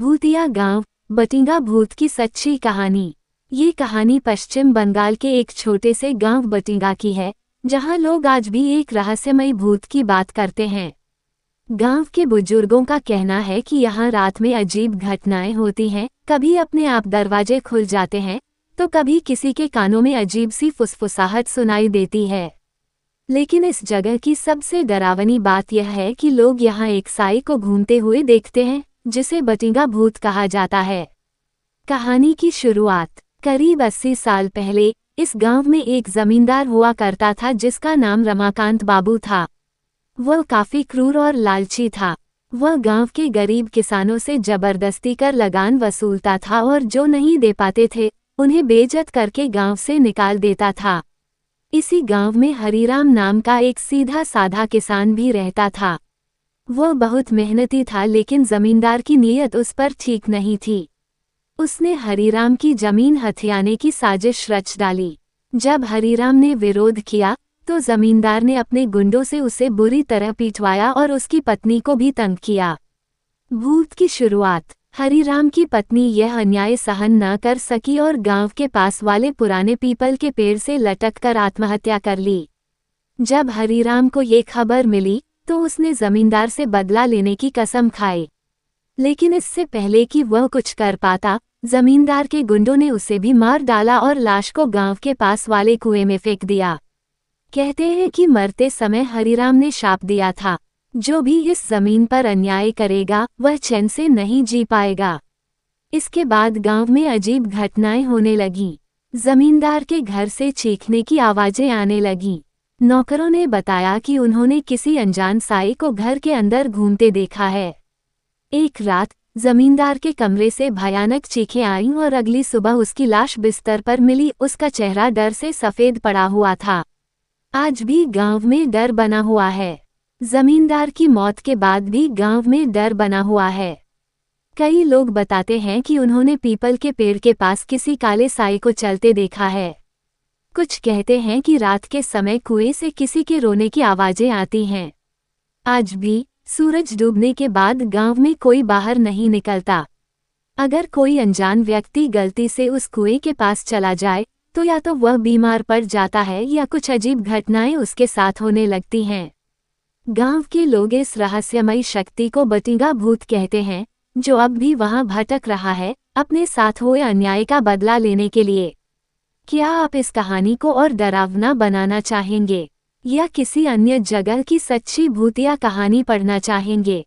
भूतिया गांव, बटिंगा भूत की सच्ची कहानी। ये कहानी पश्चिम बंगाल के एक छोटे से गांव बटिंगा की है, जहां लोग आज भी एक रहस्यमयी भूत की बात करते हैं। गांव के बुजुर्गों का कहना है कि यहाँ रात में अजीब घटनाएं होती हैं। कभी अपने आप दरवाजे खुल जाते हैं तो कभी किसी के कानों में अजीब सी फुसफुसाहट सुनाई देती है। लेकिन इस जगह की सबसे डरावनी बात यह है कि लोग यहाँ एक साई को घूमते हुए देखते हैं, जिसे बटिंगा भूत कहा जाता है। कहानी की शुरुआत करीब 80 साल पहले इस गांव में एक जमींदार हुआ करता था, जिसका नाम रमाकांत बाबू था। वह काफी क्रूर और लालची था। वह गांव के गरीब किसानों से जबरदस्ती कर लगान वसूलता था और जो नहीं दे पाते थे उन्हें बेइज्जत करके गांव से निकाल देता था। इसी गांव में हरीराम नाम का एक सीधा साधा किसान भी रहता था। वह बहुत मेहनती था, लेकिन जमींदार की नीयत उस पर ठीक नहीं थी। उसने हरीराम की जमीन हथियाने की साजिश रच डाली। जब हरीराम ने विरोध किया तो जमींदार ने अपने गुंडों से उसे बुरी तरह पिटवाया और उसकी पत्नी को भी तंग किया। भूत की शुरुआत हरीराम की पत्नी यह अन्याय सहन न कर सकी और गांव के पास वाले पुराने पीपल के पेड़ से लटककर आत्महत्या कर ली। जब हरीराम को ये खबर मिली तो उसने जमींदार से बदला लेने की कसम खाई। लेकिन इससे पहले कि वह कुछ कर पाता, जमींदार के गुंडों ने उसे भी मार डाला और लाश को गांव के पास वाले कुएं में फेंक दिया। कहते हैं कि मरते समय हरीराम ने शाप दिया था, जो भी इस जमीन पर अन्याय करेगा वह चैन से नहीं जी पाएगा। इसके बाद गांव में अजीब घटनाएं होने लगीं। जमींदार के घर से चीखने की आवाजें आने लगीं। नौकरों ने बताया कि उन्होंने किसी अनजान साई को घर के अंदर घूमते देखा है। एक रात जमींदार के कमरे से भयानक चीखें आईं और अगली सुबह उसकी लाश बिस्तर पर मिली। उसका चेहरा डर से सफेद पड़ा हुआ था। आज भी गांव में डर बना हुआ है। जमींदार की मौत के बाद भी गांव में डर बना हुआ है। कई लोग बताते हैं कि उन्होंने पीपल के पेड़ के पास किसी काले साई को चलते देखा है। कुछ कहते हैं कि रात के समय कुएं से किसी के रोने की आवाजें आती हैं। आज भी सूरज डूबने के बाद गांव में कोई बाहर नहीं निकलता। अगर कोई अनजान व्यक्ति गलती से उस कुएं के पास चला जाए तो या तो वह बीमार पड़ जाता है या कुछ अजीब घटनाएं उसके साथ होने लगती हैं। गांव के लोग इस रहस्यमयी शक्ति को बटिंगा भूत कहते हैं, जो अब भी वहां भटक रहा है, अपने साथ हुए अन्याय का बदला लेने के लिए। क्या आप इस कहानी को और डरावना बनाना चाहेंगे या किसी अन्य जगह की सच्ची भूतिया कहानी पढ़ना चाहेंगे?